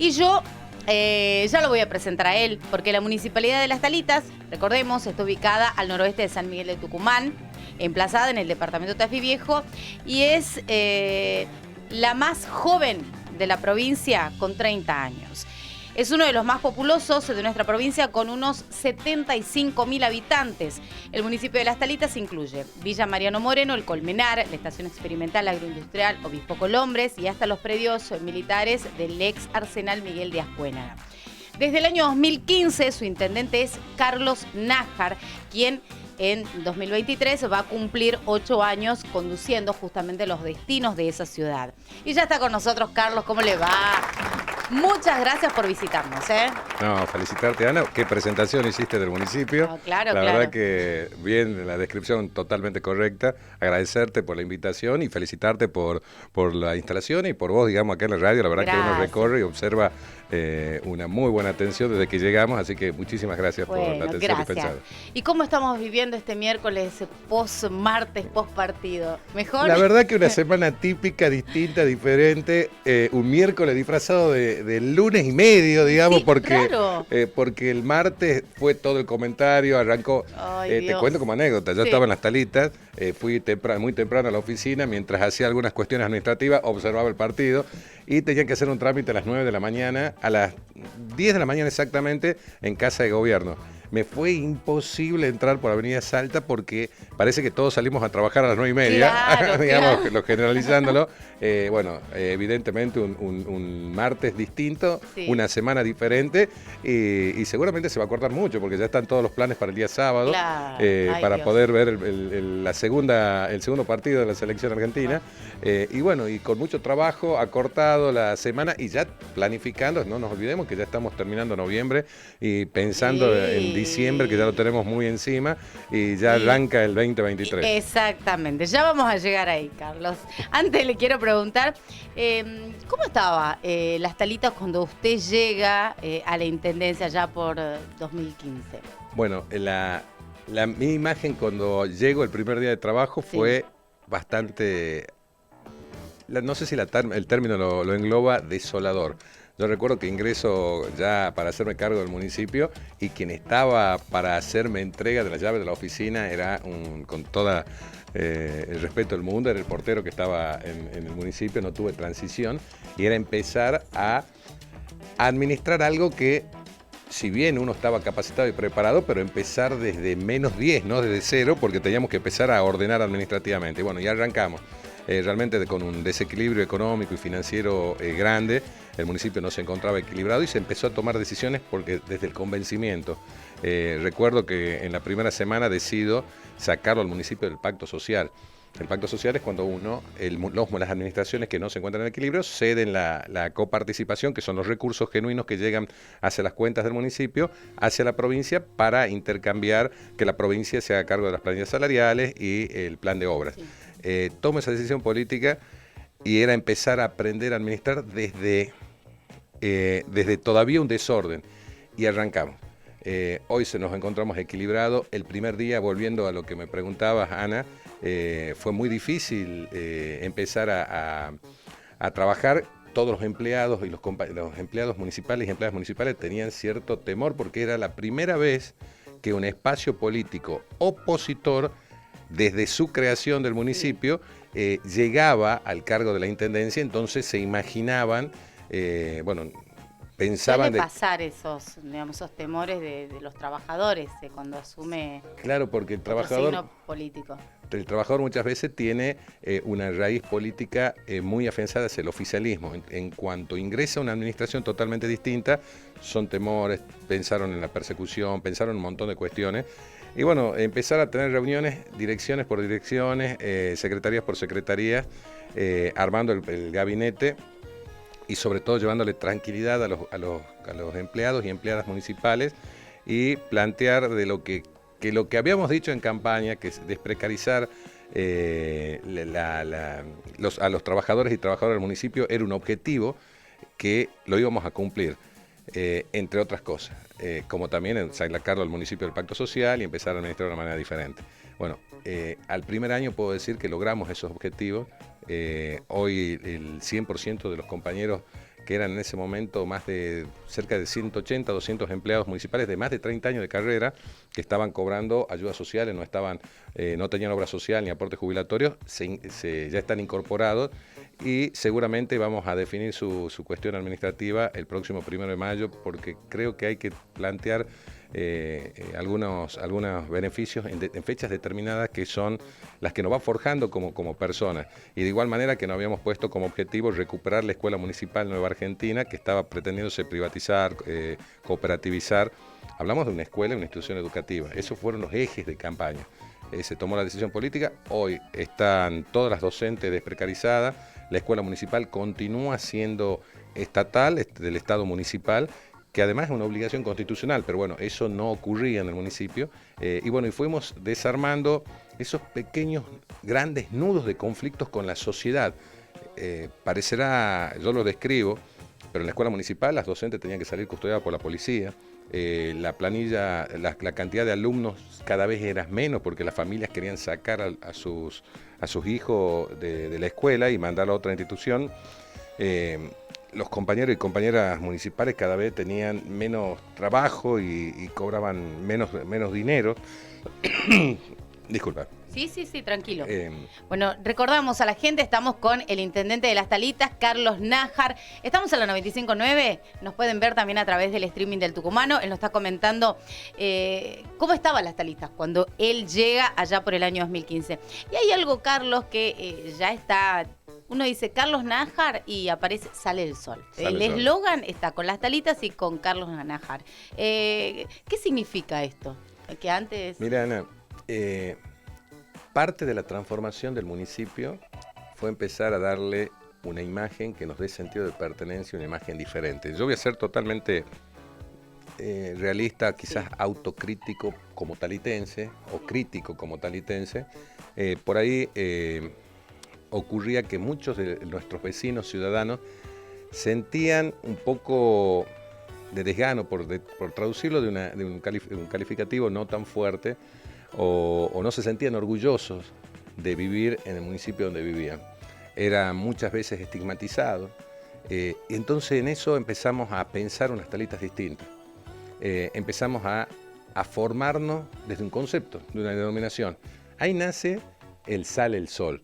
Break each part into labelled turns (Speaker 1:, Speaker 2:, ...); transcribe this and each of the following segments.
Speaker 1: Y yo ya lo voy a presentar a él, porque la Municipalidad de Las Talitas, recordemos, está ubicada al noroeste de San Miguel de Tucumán, emplazada en el departamento de Tafí Viejo, y es la más joven de la provincia con 30 años. Es uno de los más populosos de nuestra provincia con unos 75.000 habitantes. El municipio de Las Talitas incluye Villa Mariano Moreno, El Colmenar, la Estación Experimental Agroindustrial Obispo Colombres y hasta los predios militares del ex Arsenal Miguel de Ascuénaga. Desde el año 2015 su intendente es Carlos Nájar, quien en 2023 va a cumplir 8 años conduciendo justamente los destinos de esa ciudad. Y ya está con nosotros Carlos, ¿cómo le va? Muchas gracias por visitarnos, ¿eh?
Speaker 2: No, felicitarte, Ana. Qué presentación hiciste del municipio.
Speaker 1: No, claro,
Speaker 2: la
Speaker 1: claro.
Speaker 2: verdad que bien, la descripción totalmente correcta. Agradecerte por la invitación y felicitarte por la instalación y por vos, digamos, acá en la radio. La verdad que uno recorre y observa una muy buena atención desde que llegamos, así que muchísimas gracias por la atención dispensada.
Speaker 1: ¿Y cómo estamos viviendo este miércoles post-martes, post-partido? ¿Mejor?
Speaker 2: La verdad que una semana típica, distinta, diferente. Un miércoles disfrazado de lunes y medio, digamos,
Speaker 1: Sí,
Speaker 2: porque,
Speaker 1: claro.
Speaker 2: Porque el martes fue todo el comentario, arrancó. Te cuento como anécdota, yo estaba en Las Talitas, fui muy temprano a la oficina, mientras hacía algunas cuestiones administrativas, observaba el partido y tenía que hacer un trámite a las 9 de la mañana, a las 10 de la mañana exactamente, en Casa de Gobierno. Me fue imposible entrar por Avenida Salta porque parece que todos salimos a trabajar a las 9:30,
Speaker 1: claro,
Speaker 2: digamos,
Speaker 1: claro.
Speaker 2: generalizándolo. Evidentemente un martes distinto, una semana diferente y seguramente se va a cortar mucho porque ya están todos los planes para el día sábado, para poder ver el segundo partido de la selección argentina. Y con mucho trabajo, acortado la semana y ya planificando, no nos olvidemos que ya estamos terminando noviembre y pensando en diciembre, que ya lo tenemos muy encima y ya arranca el 2023.
Speaker 1: Exactamente, ya vamos a llegar ahí, Carlos. Antes le quiero preguntar, ¿cómo estaba Las Talitas cuando usted llega a la Intendencia ya por 2015?
Speaker 2: Bueno, mi imagen cuando llego el primer día de trabajo fue bastante, no sé si el término lo engloba, desolador. Yo recuerdo que ingreso ya para hacerme cargo del municipio y quien estaba para hacerme entrega de las llaves de la oficina era, con todo el respeto del mundo, era el portero que estaba en el municipio, no tuve transición, y era empezar a administrar algo que, si bien uno estaba capacitado y preparado, pero empezar desde -10, no desde cero, porque teníamos que empezar a ordenar administrativamente. Y bueno, ya arrancamos. Realmente con un desequilibrio económico y financiero grande, el municipio no se encontraba equilibrado y se empezó a tomar decisiones porque desde el convencimiento. Recuerdo que en la primera semana decido sacarlo al municipio del pacto social. El pacto social es cuando las administraciones que no se encuentran en equilibrio ceden la coparticipación, que son los recursos genuinos que llegan hacia las cuentas del municipio, hacia la provincia, para intercambiar que la provincia se haga cargo de las planillas salariales y el plan de obras. Sí. Tomo esa decisión política y era empezar a aprender a administrar desde todavía un desorden, y arrancamos. Hoy nos encontramos equilibrados. El primer día, volviendo a lo que me preguntabas, Ana, fue muy difícil empezar a trabajar. Todos los empleados y los empleados municipales y empleadas municipales tenían cierto temor porque era la primera vez que un espacio político opositor, desde su creación del municipio, llegaba al cargo de la intendencia. Entonces se imaginaban, pensaban...
Speaker 1: Suele pasar esos temores de los trabajadores cuando asume,
Speaker 2: claro, porque el trabajador,
Speaker 1: signo político.
Speaker 2: El trabajador muchas veces tiene una raíz política muy afianzada hacia el oficialismo. En cuanto ingresa a una administración totalmente distinta, son temores, pensaron en la persecución, pensaron en un montón de cuestiones. Y bueno, empezar a tener reuniones, direcciones por direcciones, secretarías por secretarías, armando el gabinete y sobre todo llevándole tranquilidad a los empleados y empleadas municipales y plantear de lo que habíamos dicho en campaña, que es desprecarizar a los trabajadores y trabajadoras del municipio, era un objetivo que lo íbamos a cumplir. Entre otras cosas, como también sacarlo al municipio del pacto social y empezar a administrar de una manera diferente. Bueno, al primer año puedo decir que logramos esos objetivos. Hoy el 100% de los compañeros que eran en ese momento más de cerca de 180, 200 empleados municipales de más de 30 años de carrera que estaban cobrando ayudas sociales, no tenían obra social ni aportes jubilatorios, ya están incorporados y seguramente vamos a definir su cuestión administrativa el próximo 1 de mayo, porque creo que hay que plantear algunos beneficios en fechas determinadas que son las que nos va forjando como personas. Y de igual manera que nos habíamos puesto como objetivo recuperar la Escuela Municipal Nueva Argentina, que estaba pretendiéndose privatizar, cooperativizar. Hablamos de una escuela, una institución educativa. Esos fueron los ejes de campaña. Se tomó la decisión política, hoy están todas las docentes desprecarizadas, la escuela municipal continúa siendo estatal, del Estado municipal, que además es una obligación constitucional, pero bueno, eso no ocurría en el municipio, y fuimos desarmando esos pequeños, grandes nudos de conflictos con la sociedad. Parecerá, yo lo describo, pero en la escuela municipal las docentes tenían que salir custodiadas por la policía, la planilla, la cantidad de alumnos cada vez era menos porque las familias querían sacar a sus hijos de la escuela y mandarlo a otra institución. Los compañeros y compañeras municipales cada vez tenían menos trabajo y cobraban menos dinero. Disculpa.
Speaker 1: Sí, tranquilo. Bueno, recordamos a la gente, estamos con el intendente de Las Talitas, Carlos Nájar. Estamos en la 95.9, nos pueden ver también a través del streaming del Tucumano. Él nos está comentando cómo estaban Las Talitas cuando él llega allá por el año 2015. Y hay algo, Carlos, que ya está... Uno dice Carlos Nájar y aparece Sale el Sol. El eslogan está con Las Talitas y con Carlos Nájar. ¿Qué significa esto? Que antes...
Speaker 2: Mira, Ana, parte de la transformación del municipio fue empezar a darle una imagen que nos dé sentido de pertenencia, una imagen diferente. Yo voy a ser totalmente realista, quizás autocrítico como talitense, o crítico como talitense. Por ahí ocurría que muchos de nuestros vecinos ciudadanos sentían un poco de desgano, por traducirlo de un calificativo no tan fuerte, o no se sentían orgullosos de vivir en el municipio donde vivían. Era muchas veces estigmatizado. Y entonces en eso empezamos a pensar unas talitas distintas. Empezamos a formarnos desde un concepto, de una denominación. Ahí nace el Sale el Sol.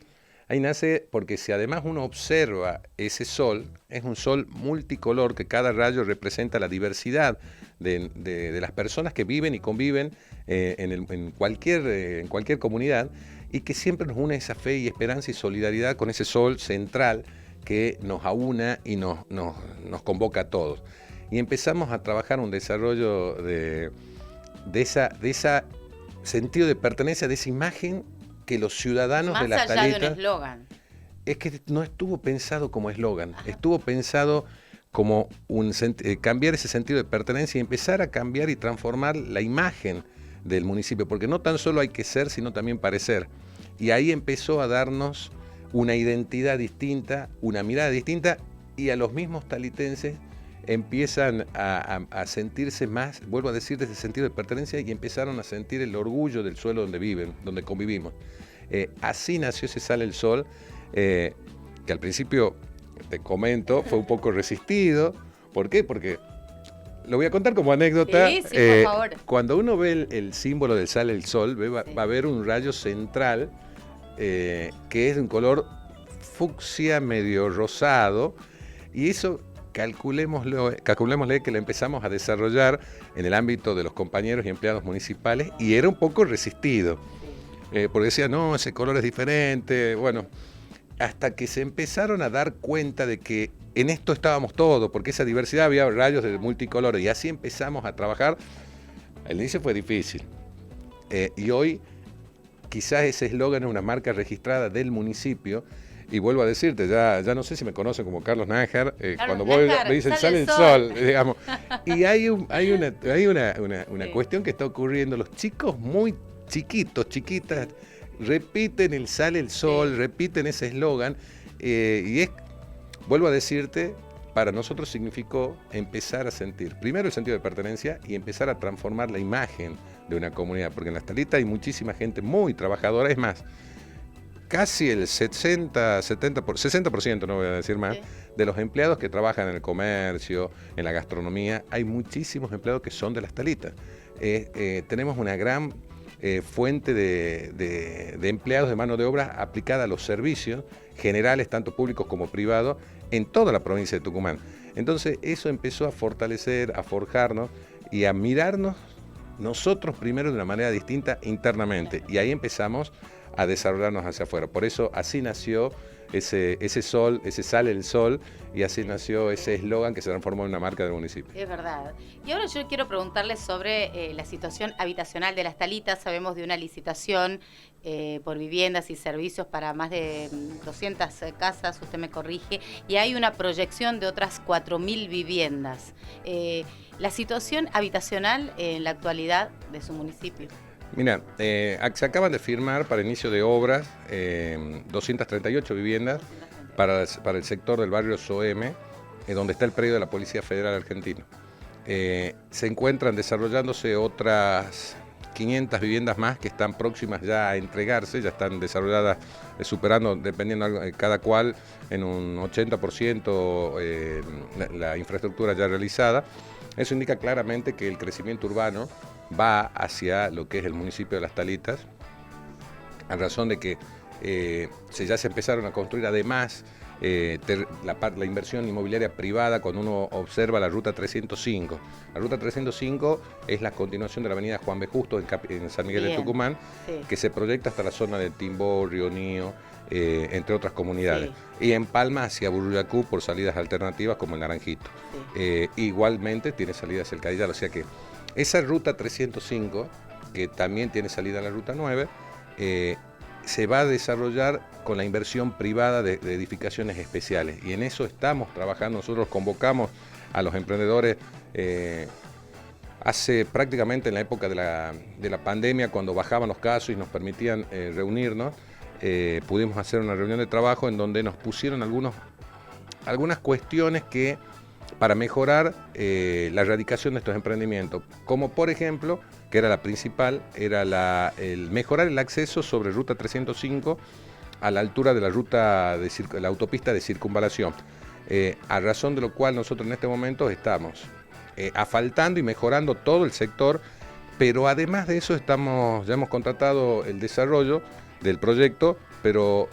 Speaker 2: Ahí nace porque si además uno observa ese sol, es un sol multicolor que cada rayo representa la diversidad de las personas que viven y conviven en cualquier comunidad, y que siempre nos une esa fe y esperanza y solidaridad con ese sol central que nos aúna y nos convoca a todos. Y empezamos a trabajar un desarrollo de esa sentido de pertenencia, de esa imagen que los ciudadanos
Speaker 1: más
Speaker 2: de Las Talitas...
Speaker 1: Más allá de un eslogan.
Speaker 2: Es que no estuvo pensado como eslogan, estuvo pensado como cambiar ese sentido de pertenencia y empezar a cambiar y transformar la imagen del municipio, porque no tan solo hay que ser, sino también parecer. Y ahí empezó a darnos una identidad distinta, una mirada distinta, y a los mismos talitenses empiezan a sentirse más, vuelvo a decir, desde ese sentido de pertenencia, y empezaron a sentir el orgullo del suelo donde viven, donde convivimos. Así nació ese Sale el Sol, que al principio, te comento, fue un poco resistido. ¿Por qué? Porque, lo voy a contar como anécdota,
Speaker 1: sí, por favor.
Speaker 2: Cuando uno ve el símbolo del Sale el Sol, va a ver un rayo central que es de un color fucsia medio rosado, y eso... Calculémosle que lo empezamos a desarrollar en el ámbito de los compañeros y empleados municipales, y era un poco resistido, porque decía, no, ese color es diferente. Bueno, hasta que se empezaron a dar cuenta de que en esto estábamos todos, porque esa diversidad, había rayos de multicolores, y así empezamos a trabajar. Al inicio fue difícil, y hoy quizás ese eslogan es una marca registrada del municipio. Y vuelvo a decirte, ya no sé si me conocen como Carlos Nájar, cuando voy me dicen Sale el Sol, digamos. Y hay una cuestión que está ocurriendo. Los chicos muy chiquitas, repiten el Sale el Sol, repiten ese eslogan, vuelvo a decirte, para nosotros significó empezar a sentir, primero el sentido de pertenencia, y empezar a transformar la imagen de una comunidad, porque en Las Talitas hay muchísima gente muy trabajadora. Es más, casi el 60%, no voy a decir más, de los empleados que trabajan en el comercio, en la gastronomía, hay muchísimos empleados que son de las talitas. Tenemos una gran fuente de empleados de mano de obra aplicada a los servicios generales, tanto públicos como privados, en toda la provincia de Tucumán. Entonces eso empezó a fortalecer, a forjarnos y a mirarnos nosotros primero de una manera distinta internamente. Y ahí empezamos a desarrollarnos hacia afuera. Por eso así nació ese sol, ese sale el sol, y así nació ese eslogan que se transformó en una marca del municipio.
Speaker 1: Es verdad. Y ahora yo quiero preguntarles sobre la situación habitacional de las Talitas. Sabemos de una licitación por viviendas y servicios para más de 200 casas, usted me corrige, y hay una proyección de otras 4.000 viviendas. La situación habitacional en la actualidad de su municipio.
Speaker 2: Mira, se acaban de firmar para inicio de obras 238 viviendas para el sector del barrio Soeme, donde está el predio de la Policía Federal Argentina. Se encuentran desarrollándose otras 500 viviendas más que están próximas ya a entregarse, ya están desarrolladas, superando, dependiendo cada cual, en un 80% la infraestructura ya realizada. Eso indica claramente que el crecimiento urbano va hacia lo que es el municipio de Las Talitas, a razón de que ya se empezaron a construir además la inversión inmobiliaria privada. Cuando uno observa la ruta 305. La ruta 305 es la continuación de la avenida Juan B. Justo en San Miguel de Tucumán, que se proyecta hasta la zona de Timbó, Río Nío, entre otras comunidades. Y empalma hacia Buruyacú por salidas alternativas como el Naranjito. Igualmente tiene salida hacia el Cadillal, o sea que esa ruta 305, que también tiene salida a la ruta 9, se va a desarrollar con la inversión privada de edificaciones especiales. Y en eso estamos trabajando. Nosotros convocamos a los emprendedores hace prácticamente en la época de la pandemia, cuando bajaban los casos y nos permitían reunirnos, pudimos hacer una reunión de trabajo en donde nos pusieron algunas cuestiones que para mejorar la erradicación de estos emprendimientos, como por ejemplo, que era la principal, era el mejorar el acceso sobre ruta 305 a la altura de la autopista de circunvalación, a razón de lo cual nosotros en este momento estamos asfaltando y mejorando todo el sector, pero además de eso ya hemos contratado el desarrollo del proyecto, pero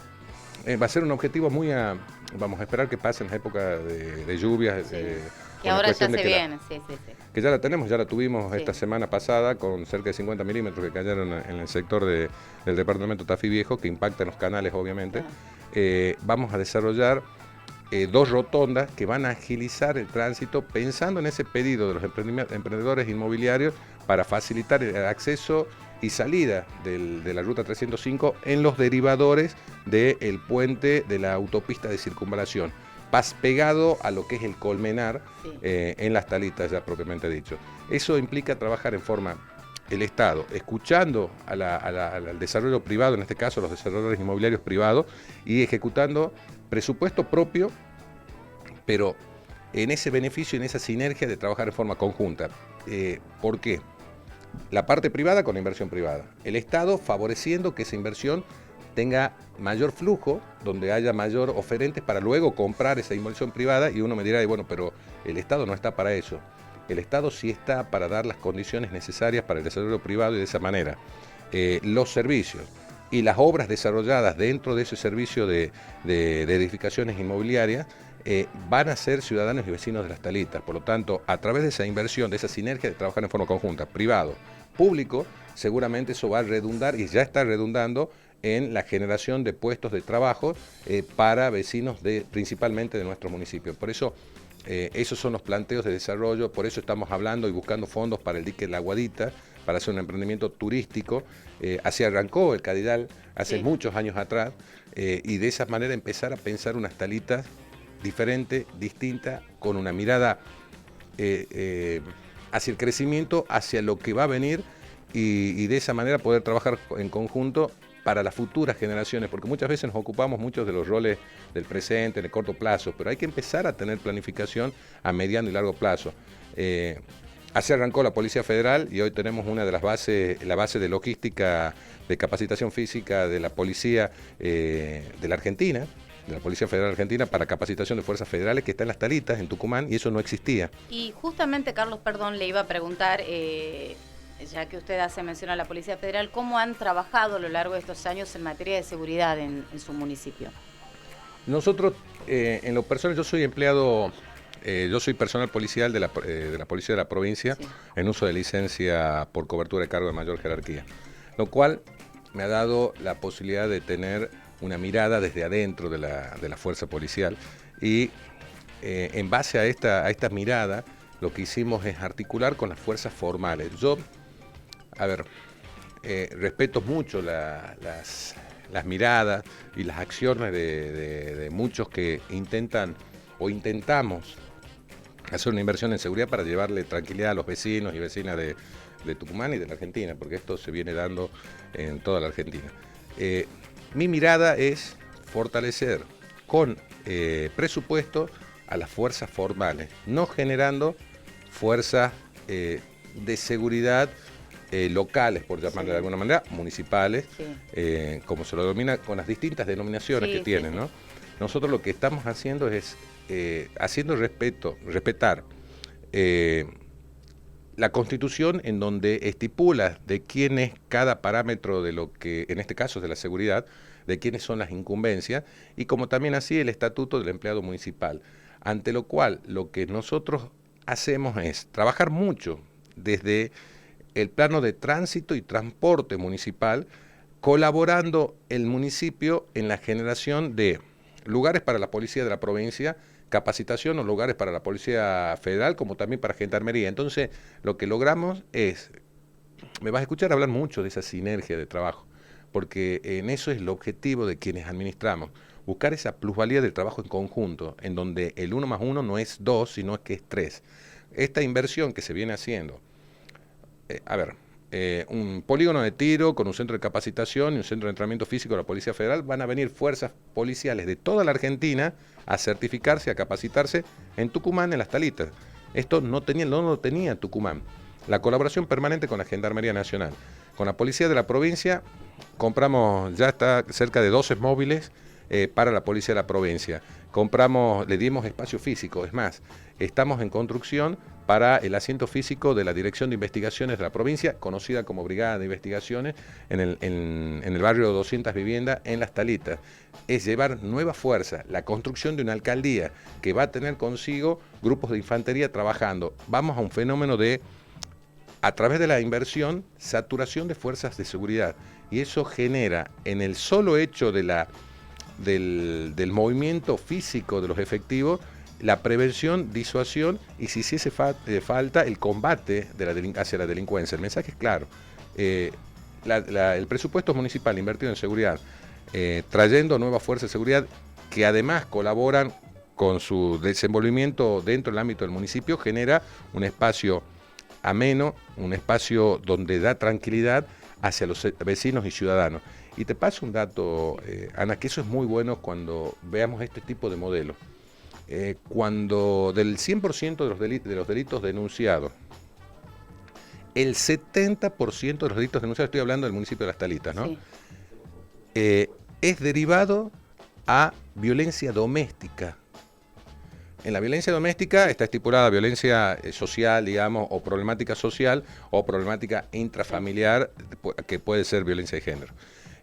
Speaker 2: va a ser un objetivo vamos a esperar que pasen las épocas de lluvias.
Speaker 1: Que ahora ya se viene, sí.
Speaker 2: Que ya la tuvimos esta semana pasada con cerca de 50 milímetros que cayeron en el sector del departamento Tafí Viejo, que impacta en los canales, obviamente. Vamos a desarrollar 2 rotondas que van a agilizar el tránsito, pensando en ese pedido de los emprendedores inmobiliarios para facilitar el acceso y salida de la ruta 305 en los derivadores del puente de la autopista de circunvalación, pegado a lo que es el Colmenar, en Las Talitas ya propiamente dicho. Eso implica trabajar en forma, el Estado, escuchando al desarrollo privado, en este caso los desarrolladores inmobiliarios privados, y ejecutando presupuesto propio, pero en ese beneficio, en esa sinergia de trabajar en forma conjunta. ¿Por qué? La parte privada con la inversión privada. El Estado favoreciendo que esa inversión tenga mayor flujo, donde haya mayor oferentes para luego comprar esa inversión privada, y uno me dirá, bueno, pero el Estado no está para eso. El Estado sí está para dar las condiciones necesarias para el desarrollo privado, y de esa manera los servicios y las obras desarrolladas dentro de ese servicio de edificaciones inmobiliarias van a ser ciudadanos y vecinos de Las Talitas. Por lo tanto, a través de esa inversión, de esa sinergia de trabajar en forma conjunta, privado, público, seguramente eso va a redundar, y ya está redundando, en la generación de puestos de trabajo para vecinos principalmente de nuestro municipio. Por eso, esos son los planteos de desarrollo, por eso estamos hablando y buscando fondos para el dique La Aguadita, para hacer un emprendimiento turístico. Así arrancó el Cadillal hace muchos años atrás, y de esa manera empezar a pensar unas Talitas diferente, distinta, con una mirada hacia el crecimiento, hacia lo que va a venir, y de esa manera poder trabajar en conjunto para las futuras generaciones, porque muchas veces nos ocupamos muchos de los roles del presente, en el corto plazo, pero hay que empezar a tener planificación a mediano y largo plazo. Así arrancó la Policía Federal y hoy tenemos una de las bases, la base de logística de capacitación física de la Policía de la Argentina, de la Policía Federal Argentina para capacitación de fuerzas federales que está en Las Talitas, en Tucumán, y eso no existía.
Speaker 1: Y justamente, Carlos, perdón, le iba a preguntar, ya que usted hace mención a la Policía Federal, ¿cómo han trabajado a lo largo de estos años en materia de seguridad en su municipio?
Speaker 2: Nosotros, en lo personal, yo soy empleado... yo soy personal policial de la Policía de la Provincia, sí, en uso de licencia por cobertura de cargo de mayor jerarquía, lo cual me ha dado la posibilidad de tener una mirada desde adentro de la fuerza policial y en base a esta mirada lo que hicimos es articular con las fuerzas formales. Yo, respeto mucho las miradas y las acciones de muchos que intentan o intentamos hacer una inversión en seguridad para llevarle tranquilidad a los vecinos y vecinas de Tucumán y de la Argentina, porque esto se viene dando en toda la Argentina. Mi mirada es fortalecer con presupuesto a las fuerzas formales, no generando fuerzas de seguridad locales, por llamarle de alguna manera, municipales, como se lo denomina, con las distintas denominaciones que tienen, ¿no? Nosotros lo que estamos haciendo es respetar la Constitución, en donde estipula de quién es cada parámetro de lo que, en este caso es de la seguridad, de quiénes son las incumbencias, y como también así el Estatuto del Empleado Municipal, ante lo cual lo que nosotros hacemos es trabajar mucho desde el plano de tránsito y transporte municipal, colaborando el municipio en la generación de lugares para la Policía de la Provincia, capacitación o lugares para la Policía Federal, como también para Gendarmería. Entonces, lo que logramos es, me vas a escuchar hablar mucho de esa sinergia de trabajo, porque en eso es el objetivo de quienes administramos, buscar esa plusvalía del trabajo en conjunto, en donde el 1 más 1 no es 2, sino que es 3. Esta inversión que se viene haciendo, un polígono de tiro con un centro de capacitación y un centro de entrenamiento físico de la Policía Federal, van a venir fuerzas policiales de toda la Argentina a certificarse, a capacitarse en Tucumán, en Las Talitas. Esto no lo tenía Tucumán. La colaboración permanente con la Gendarmería Nacional. Con la Policía de la Provincia compramos, ya está cerca de 12 móviles para la Policía de la Provincia. Le dimos espacio físico, es más, estamos en construcción para el asiento físico de la Dirección de Investigaciones de la provincia, conocida como Brigada de Investigaciones, en el barrio de 200 viviendas en Las Talitas. Es llevar nueva fuerza, la construcción de una alcaldía que va a tener consigo grupos de infantería trabajando. Vamos a un fenómeno de, a través de la inversión, saturación de fuerzas de seguridad. Y eso genera, en el solo hecho del movimiento físico de los efectivos, la prevención, disuasión y, si hiciese falta, el combate hacia la delincuencia. El mensaje es claro. El presupuesto municipal invertido en seguridad, trayendo nuevas fuerzas de seguridad que además colaboran con su desenvolvimiento dentro del ámbito del municipio, genera un espacio ameno, un espacio donde da tranquilidad hacia los vecinos y ciudadanos. Y te paso un dato, Ana, que eso es muy bueno cuando veamos este tipo de modelos. Cuando del 100% de los delitos denunciados, el 70% de los delitos denunciados, estoy hablando del municipio de Las Talitas, ¿no? Sí. Es derivado a violencia doméstica. En la violencia doméstica está estipulada violencia social, digamos, o problemática social, o problemática intrafamiliar, que puede ser violencia de género,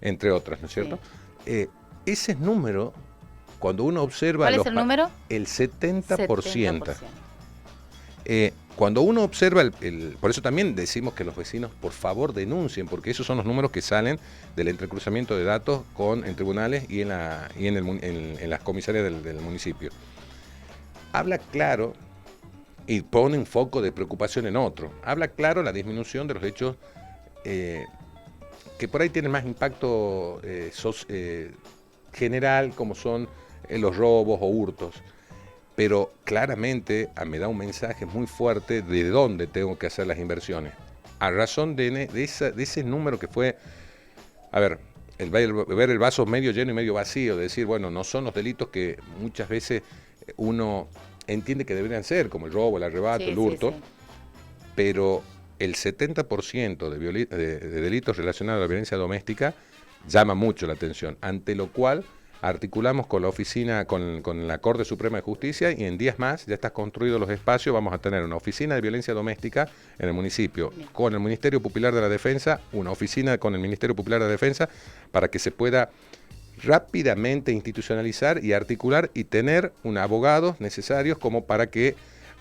Speaker 2: entre otras, ¿no es cierto? Sí. Ese número, cuando uno observa...
Speaker 1: ¿Cuál es el número?
Speaker 2: El 70%. Cuando uno observa, por eso también decimos que los vecinos por favor denuncien, porque esos son los números que salen del entrecruzamiento de datos en tribunales y en las comisarías del municipio. Habla claro y pone un foco de preocupación en otro. Habla claro la disminución de los hechos que por ahí tienen más impacto general, como son los robos o hurtos. Pero claramente me da un mensaje muy fuerte de dónde tengo que hacer las inversiones. A razón de ese número que fue, ver el vaso medio lleno y medio vacío, de decir, bueno, no son los delitos que muchas veces uno entiende que deberían ser, como el robo, el arrebato, el hurto. Sí. pero el 70% de delitos relacionados a la violencia doméstica llama mucho la atención, ante lo cual articulamos con la oficina, con la Corte Suprema de Justicia, y en días más ya están construidos los espacios. Vamos a tener una oficina de violencia doméstica en el municipio, con el Ministerio Popular de la Defensa, una oficina con el Ministerio Popular de la Defensa, para que se pueda rápidamente institucionalizar y articular y tener abogados necesarios como para que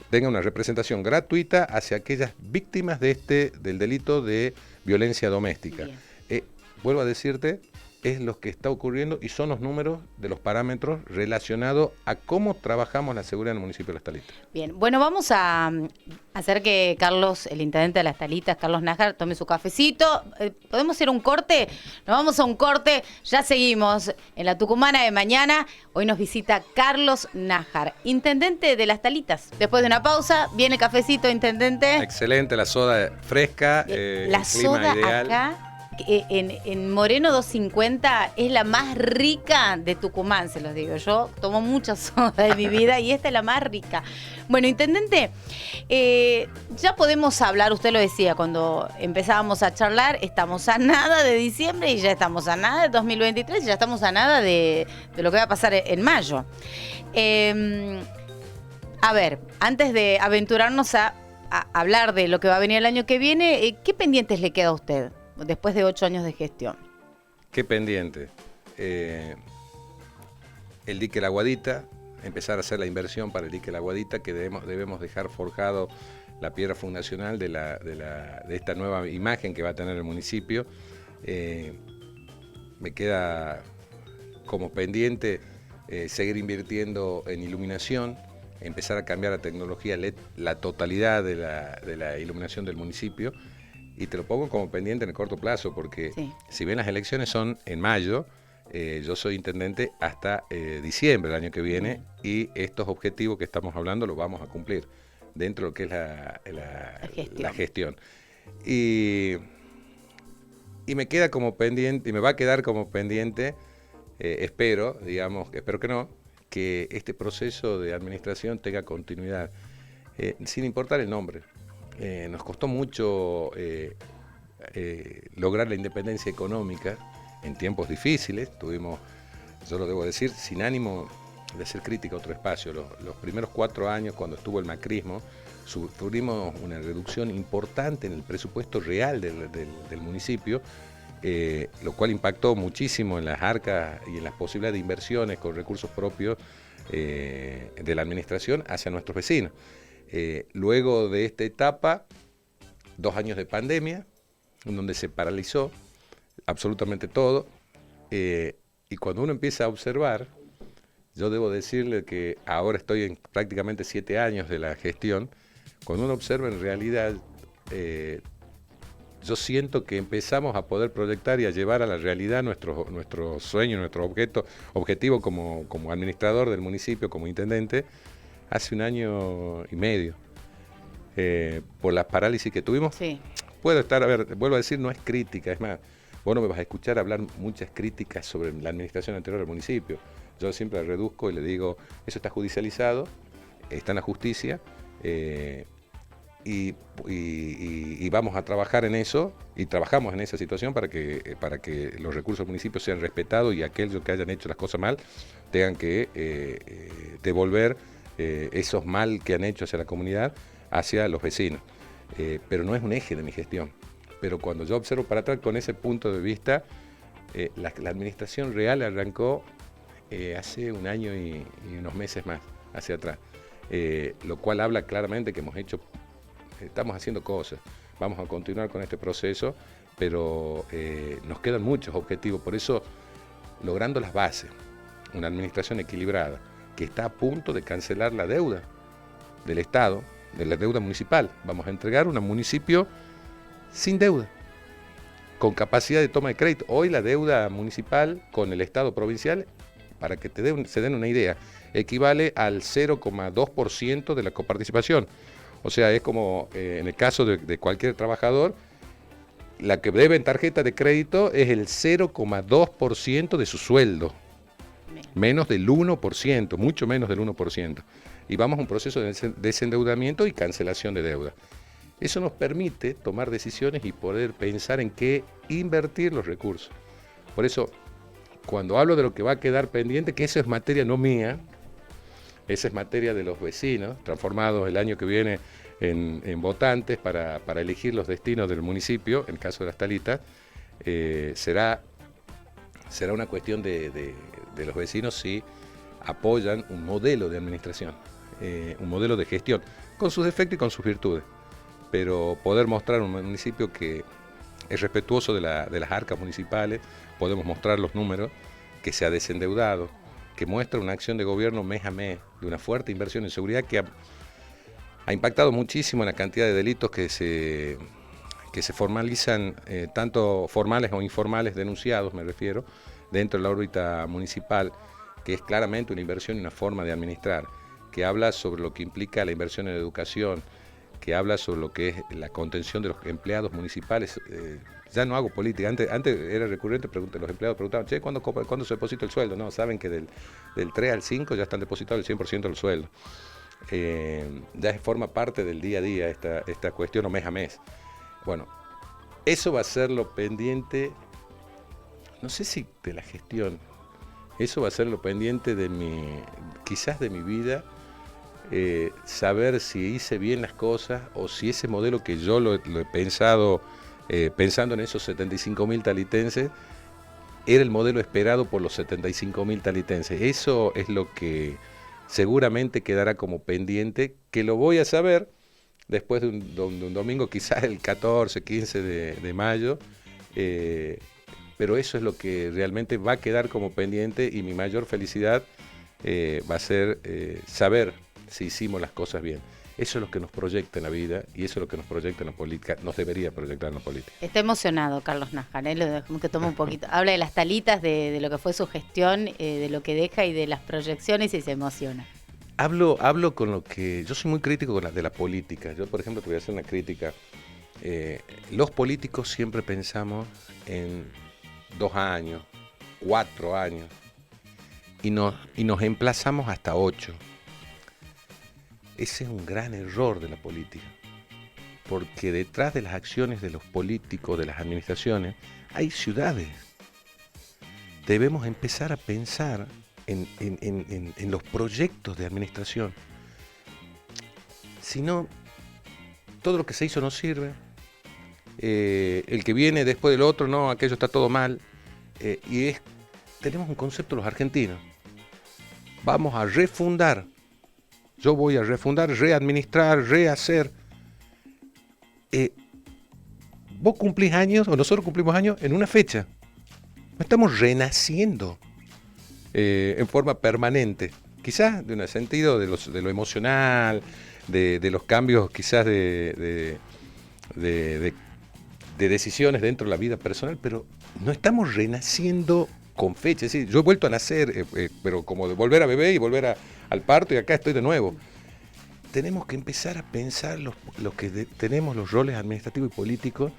Speaker 2: tenga una representación gratuita hacia aquellas víctimas del delito de violencia doméstica. Vuelvo a decirte, es lo que está ocurriendo y son los números de los parámetros relacionados a cómo trabajamos la seguridad en el municipio de Las Talitas.
Speaker 1: Bien, bueno, vamos a hacer que Carlos, el intendente de Las Talitas, Carlos Nájar, tome su cafecito. ¿Podemos ir a un corte? Nos vamos a un corte, ya seguimos en la Tucumana de mañana. Hoy nos visita Carlos Nájar, intendente de Las Talitas. Después de una pausa, viene el cafecito, intendente.
Speaker 2: Excelente, la soda fresca,
Speaker 1: la soda
Speaker 2: ideal.
Speaker 1: Acá en Moreno 250 es la más rica de Tucumán, se los digo. Yo tomo mucha soda en mi vida y esta es la más rica. Bueno, intendente, ya podemos hablar, usted lo decía, cuando empezábamos a charlar, estamos a nada de diciembre y ya estamos a nada de 2023 y ya estamos a nada de lo que va a pasar en mayo. A ver, antes de aventurarnos a hablar de lo que va a venir el año que viene, ¿qué pendientes le queda a usted después de 8 años de gestión?
Speaker 2: ¿Qué pendiente? El dique La Guadita, empezar a hacer la inversión para el dique La Guadita, que debemos dejar forjado la piedra fundacional de esta nueva imagen que va a tener el municipio. Me queda como pendiente seguir invirtiendo en iluminación, empezar a cambiar la tecnología LED, la totalidad de la iluminación del municipio. Y te lo pongo como pendiente en el corto plazo, porque sí, si bien las elecciones son en mayo, yo soy intendente hasta diciembre del año que viene, y estos objetivos que estamos hablando los vamos a cumplir dentro de lo que es la gestión. Y me queda como pendiente, y me va a quedar como pendiente, espero que no, que este proceso de administración tenga continuidad, sin importar el nombre. Nos costó mucho lograr la independencia económica en tiempos difíciles. Yo lo debo decir, sin ánimo de ser crítica a otro espacio, los primeros 4 años, cuando estuvo el macrismo, sufrimos una reducción importante en el presupuesto real del municipio, lo cual impactó muchísimo en las arcas y en las posibilidades de inversiones con recursos propios de la administración hacia nuestros vecinos. Luego de esta etapa, 2 años de pandemia, en donde se paralizó absolutamente todo, y cuando uno empieza a observar, yo debo decirle que ahora estoy en prácticamente 7 años de la gestión. Cuando uno observa, en realidad, yo siento que empezamos a poder proyectar y a llevar a la realidad nuestro sueño, nuestro objetivo como administrador del municipio, como intendente, hace 1 año y medio, por las parálisis que tuvimos. Sí. Puedo estar, vuelvo a decir, no es crítica, es más, vos no me vas a escuchar hablar muchas críticas sobre la administración anterior del municipio. Yo siempre la reduzco y le digo, eso está judicializado, está en la justicia, y vamos a trabajar en eso, y trabajamos en esa situación para que los recursos del municipio sean respetados y aquellos que hayan hecho las cosas mal tengan que devolver esos mal que han hecho hacia la comunidad, hacia los vecinos. Pero no es un eje de mi gestión. Pero cuando yo observo para atrás con ese punto de vista, la administración real arrancó hace 1 año y unos meses más hacia atrás. Lo cual habla claramente que estamos haciendo cosas. Vamos a continuar con este proceso, pero nos quedan muchos objetivos. Por eso, logrando las bases, una administración equilibrada, que está a punto de cancelar la deuda del Estado, de la deuda municipal. Vamos a entregar un municipio sin deuda, con capacidad de toma de crédito. Hoy la deuda municipal con el Estado provincial, para que se den una idea, equivale al 0,2% de la coparticipación. O sea, es como en el caso de cualquier trabajador, la que debe en tarjeta de crédito es el 0,2% de su sueldo. Menos del 1%, mucho menos del 1%. Y vamos a un proceso de desendeudamiento y cancelación de deuda. Eso nos permite tomar decisiones y poder pensar en qué invertir los recursos. Por eso, cuando hablo de lo que va a quedar pendiente, que eso es materia no mía, esa es materia de los vecinos, transformados el año que viene en votantes para elegir los destinos del municipio, en el caso de Las Talitas, será una cuestión de los vecinos si apoyan un modelo de administración, un modelo de gestión, con sus defectos y con sus virtudes, pero poder mostrar un municipio que es respetuoso de las arcas municipales, podemos mostrar los números, que se ha desendeudado, que muestra una acción de gobierno mes a mes, de una fuerte inversión en seguridad que ha impactado muchísimo en la cantidad de delitos que se formalizan, tanto formales o informales, denunciados me refiero, dentro de la órbita municipal, que es claramente una inversión y una forma de administrar, que habla sobre lo que implica la inversión en educación, que habla sobre lo que es la contención de los empleados municipales. Ya no hago política, antes era recurrente, los empleados preguntaban, che, ¿cuándo se deposita el sueldo? No, saben que del 3 al 5 ya están depositados el 100% del sueldo. Ya forma parte del día a día esta cuestión, o mes a mes. Bueno, eso va a ser lo pendiente, no sé si de la gestión, eso va a ser lo pendiente quizás de mi vida, saber si hice bien las cosas o si ese modelo que yo lo he pensado, pensando en esos 75.000 talitenses, era el modelo esperado por los 75.000 talitenses. Eso es lo que seguramente quedará como pendiente, que lo voy a saber después de un domingo, quizás el 14, 15 de mayo, pero eso es lo que realmente va a quedar como pendiente, y mi mayor felicidad va a ser saber si hicimos las cosas bien. Eso es lo que nos proyecta en la vida, y eso es lo que nos proyecta en la política, nos debería proyectar en la política.
Speaker 1: Está emocionado Carlos Nájar, lo dejamos que tome un poquito. Habla de Las Talitas, de lo que fue su gestión, de lo que deja y de las proyecciones, y se emociona.
Speaker 2: Hablo con lo que... Yo soy muy crítico de la política. Yo, por ejemplo, te voy a hacer una crítica. Los políticos siempre pensamos en 2 años, 4 años, y nos emplazamos hasta 8. Ese es un gran error de la política, porque detrás de las acciones de los políticos, de las administraciones, hay ciudades. Debemos empezar a pensar en los proyectos de administración. Si no, todo lo que se hizo no sirve. El que viene después del otro, no, aquello está todo mal. Tenemos un concepto los argentinos. Vamos a refundar. Yo voy a refundar, readministrar, rehacer. Vos cumplís años, o nosotros cumplimos años, en una fecha. No estamos renaciendo en forma permanente. Quizás de un sentido de lo emocional, de los cambios quizás de decisiones dentro de la vida personal, pero no estamos renaciendo con fecha. Es decir, yo he vuelto a nacer, pero como de volver a bebé y volver al parto, y acá estoy de nuevo. Tenemos que empezar a pensar los que tenemos los roles administrativos y políticos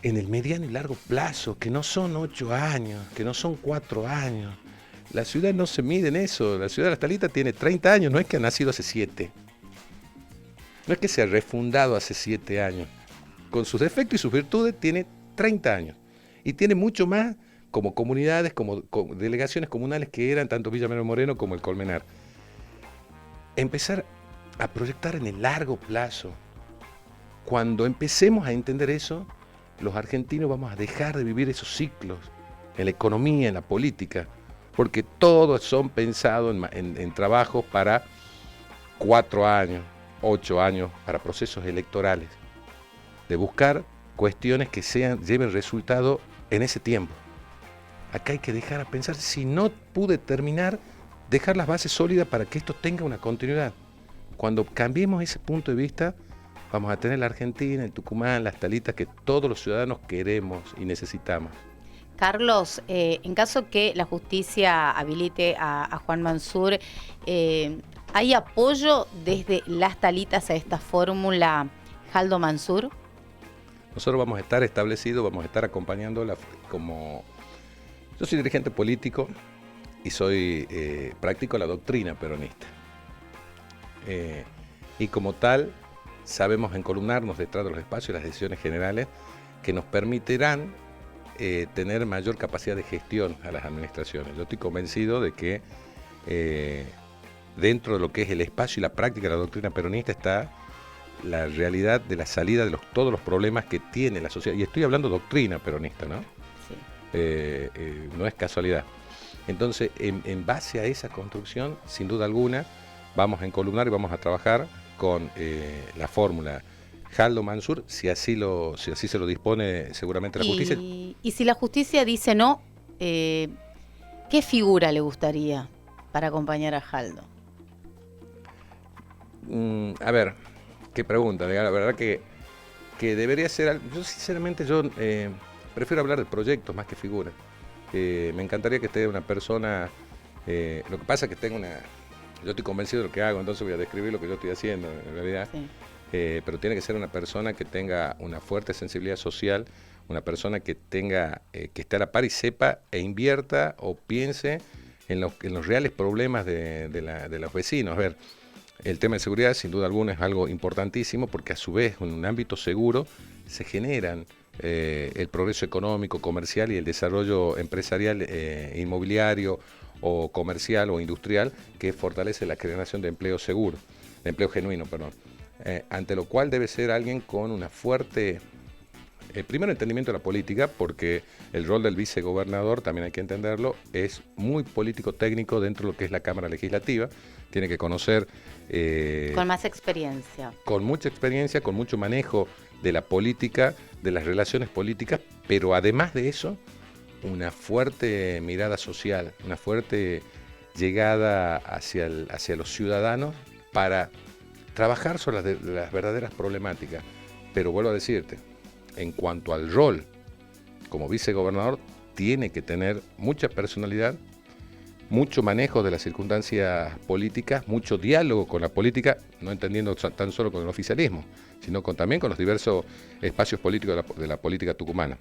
Speaker 2: en el mediano y largo plazo, que no son 8 años, que no son 4 años. La ciudad no se mide en eso. La ciudad de Las Talitas tiene 30 años, no es que ha nacido hace 7. No es que se ha refundado hace 7 años. Con sus defectos y sus virtudes tiene 30 años. Y tiene mucho más como comunidades, como delegaciones comunales que eran tanto Villa Manuel Moreno como el Colmenar. Empezar a proyectar en el largo plazo. Cuando empecemos a entender eso, los argentinos vamos a dejar de vivir esos ciclos en la economía, en la política, porque todos son pensados en trabajos para 4 años, 8 años, para procesos electorales, de buscar cuestiones que lleven resultado en ese tiempo. Acá hay que dejar a pensar, si no pude terminar, dejar las bases sólidas para que esto tenga una continuidad. Cuando cambiemos ese punto de vista, vamos a tener la Argentina, el Tucumán, Las Talitas, que todos los ciudadanos queremos y necesitamos.
Speaker 1: Carlos, en caso que la justicia habilite a Juan Mansur, ¿hay apoyo desde Las Talitas a esta fórmula Jaldo Mansur?
Speaker 2: Nosotros vamos a estar establecidos, vamos a estar acompañándola como... Yo soy dirigente político y practico la doctrina peronista. Y como tal, sabemos encolumnarnos detrás de los espacios y las decisiones generales que nos permitirán tener mayor capacidad de gestión a las administraciones. Yo estoy convencido de que dentro de lo que es el espacio y la práctica de la doctrina peronista está la realidad de la salida de todos los problemas que tiene la sociedad. Y estoy hablando de doctrina peronista, ¿no? Sí. No es casualidad. Entonces, en base a esa construcción, sin duda alguna, vamos a encolumnar y vamos a trabajar con la fórmula Jaldo Mansur, si así se lo dispone seguramente la justicia.
Speaker 1: Y si la justicia dice no, ¿qué figura le gustaría para acompañar a Jaldo?
Speaker 2: A ver, qué pregunta. La verdad que debería ser... Yo sinceramente prefiero hablar de proyectos más que figuras. Me encantaría que esté una persona... lo que pasa es que yo estoy convencido de lo que hago, entonces voy a describir lo que yo estoy haciendo en realidad. Sí. Pero tiene que ser una persona que tenga una fuerte sensibilidad social, una persona que tenga que esté a la par y sepa e invierta o piense en los reales problemas de los vecinos. A ver, el tema de seguridad sin duda alguna es algo importantísimo porque a su vez en un ámbito seguro se generan el progreso económico, comercial y el desarrollo empresarial, inmobiliario o comercial o industrial que fortalece la generación de empleo seguro, de empleo genuino, perdón. Ante lo cual debe ser alguien con una fuerte, primero entendimiento de la política, porque el rol del vicegobernador, también hay que entenderlo, es muy político-técnico dentro de lo que es la Cámara Legislativa, tiene que conocer...
Speaker 1: con más experiencia.
Speaker 2: Con mucha experiencia, con mucho manejo de la política, de las relaciones políticas, pero además de eso, una fuerte mirada social, una fuerte llegada hacia los ciudadanos para trabajar sobre las verdaderas problemáticas. Pero vuelvo a decirte, en cuanto al rol como vicegobernador, tiene que tener mucha personalidad, mucho manejo de las circunstancias políticas, mucho diálogo con la política, no entendiendo tan solo con el oficialismo, sino también con los diversos espacios políticos de la política tucumana,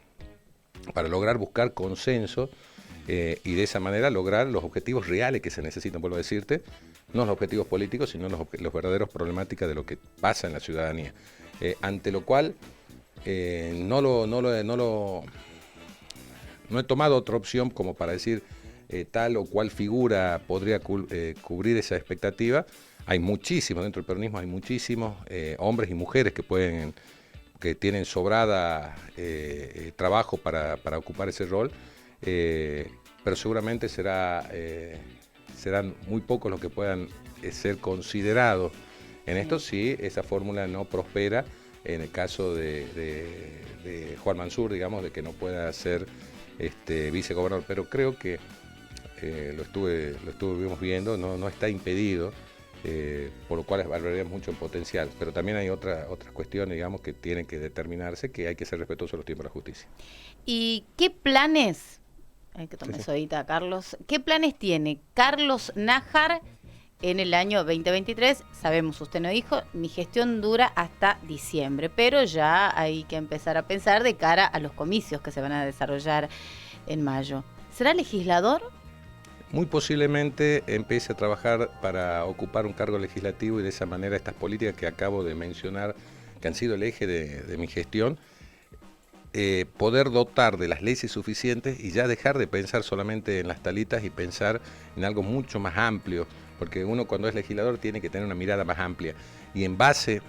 Speaker 2: para lograr buscar consenso y de esa manera lograr los objetivos reales que se necesitan, vuelvo a decirte, no los objetivos políticos, sino los verdaderos problemáticas de lo que pasa en la ciudadanía. Ante lo cual no he tomado otra opción como para decir tal o cual figura podría cubrir esa expectativa. Hay muchísimos, dentro del peronismo hay muchísimos hombres y mujeres que tienen sobrada trabajo para ocupar ese rol, pero seguramente serán muy pocos los que puedan ser considerados en esto si esa fórmula no prospera en el caso de Juan Mansur, digamos, de que no pueda ser vicegobernador, pero creo que lo estuvimos viendo, no está impedido, por lo cual valoraríamos mucho el potencial, pero también hay otras cuestiones, digamos, que tienen que determinarse, que hay que ser respetuosos de los tiempos de la justicia.
Speaker 1: ¿Y qué planes, hay que tomar eso ahorita, Carlos, qué planes tiene Carlos Nájar en el año 2023? Sabemos, usted nos dijo, mi gestión dura hasta diciembre, pero ya hay que empezar a pensar de cara a los comicios que se van a desarrollar en mayo. ¿Será legislador?
Speaker 2: Muy posiblemente empiece a trabajar para ocupar un cargo legislativo y de esa manera estas políticas que acabo de mencionar, que han sido el eje de mi gestión, poder dotar de las leyes suficientes y ya dejar de pensar solamente en las talitas y pensar en algo mucho más amplio, porque uno cuando es legislador tiene que tener una mirada más amplia y en base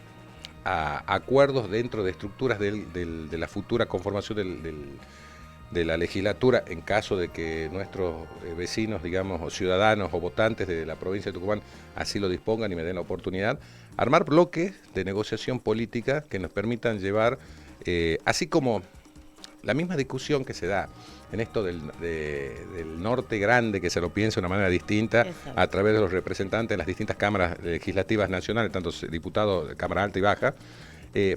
Speaker 2: a acuerdos dentro de estructuras de la futura conformación de la legislatura, en caso de que nuestros vecinos, digamos, o ciudadanos o votantes de la provincia de Tucumán así lo dispongan y me den la oportunidad, armar bloques de negociación política que nos permitan llevar, así como la misma discusión que se da en esto del norte grande, que se lo piensa de una manera distinta. Exacto. A través de los representantes de las distintas cámaras legislativas nacionales, tanto diputados de Cámara Alta y Baja,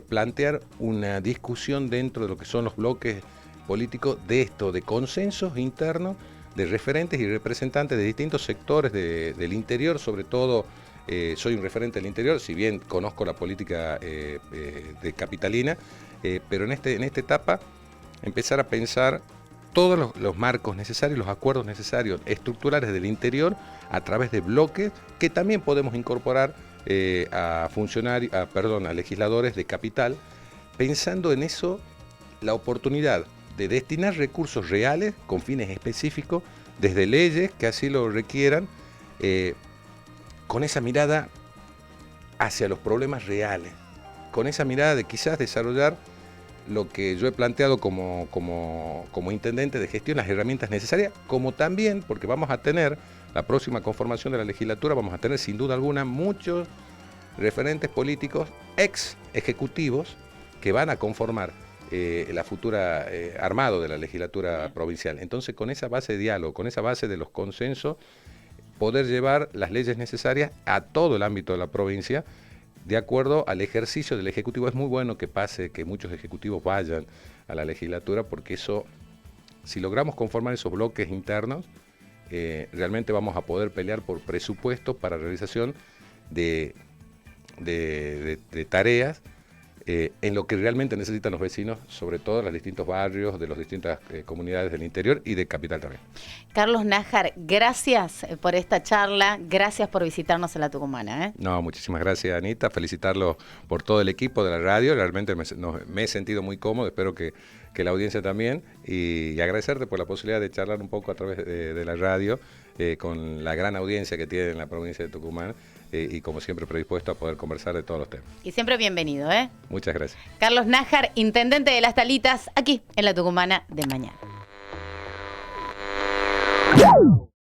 Speaker 2: plantear una discusión dentro de lo que son los bloques políticos de esto, de consensos internos, de referentes y representantes de distintos sectores del interior, sobre todo soy un referente del interior, si bien conozco la política de capitalina, pero en esta etapa empezar a pensar todos los marcos necesarios, los acuerdos necesarios estructurales del interior a través de bloques que también podemos incorporar a funcionarios, a legisladores de capital, pensando en eso, la oportunidad de destinar recursos reales con fines específicos, desde leyes que así lo requieran, con esa mirada hacia los problemas reales, con esa mirada de quizás desarrollar lo que yo he planteado como intendente de gestión, las herramientas necesarias, como también, porque vamos a tener, la próxima conformación de la legislatura, vamos a tener sin duda alguna muchos referentes políticos, ex ejecutivos, que van a conformar la futura armado de la legislatura provincial. Entonces, con esa base de diálogo, con esa base de los consensos, poder llevar las leyes necesarias a todo el ámbito de la provincia, de acuerdo al ejercicio del Ejecutivo. Es muy bueno que pase, que muchos ejecutivos vayan a la legislatura, porque eso, si logramos conformar esos bloques internos, realmente vamos a poder pelear por presupuestos para realización de tareas en lo que realmente necesitan los vecinos, sobre todo en los distintos barrios, de las distintas comunidades del interior y de capital también.
Speaker 1: Carlos Nájar, gracias por esta charla, gracias por visitarnos en La Tucumana.
Speaker 2: No, muchísimas gracias, Anita, felicitarlo por todo el equipo de la radio, realmente me he sentido muy cómodo, espero que la audiencia también, y agradecerte por la posibilidad de charlar un poco a través de la radio, con la gran audiencia que tiene en la provincia de Tucumán, y como siempre predispuesto a poder conversar de todos los temas.
Speaker 1: Y siempre bienvenido,
Speaker 2: Muchas gracias.
Speaker 1: Carlos Nájar, intendente de Las Talitas, aquí en La Tucumana de mañana.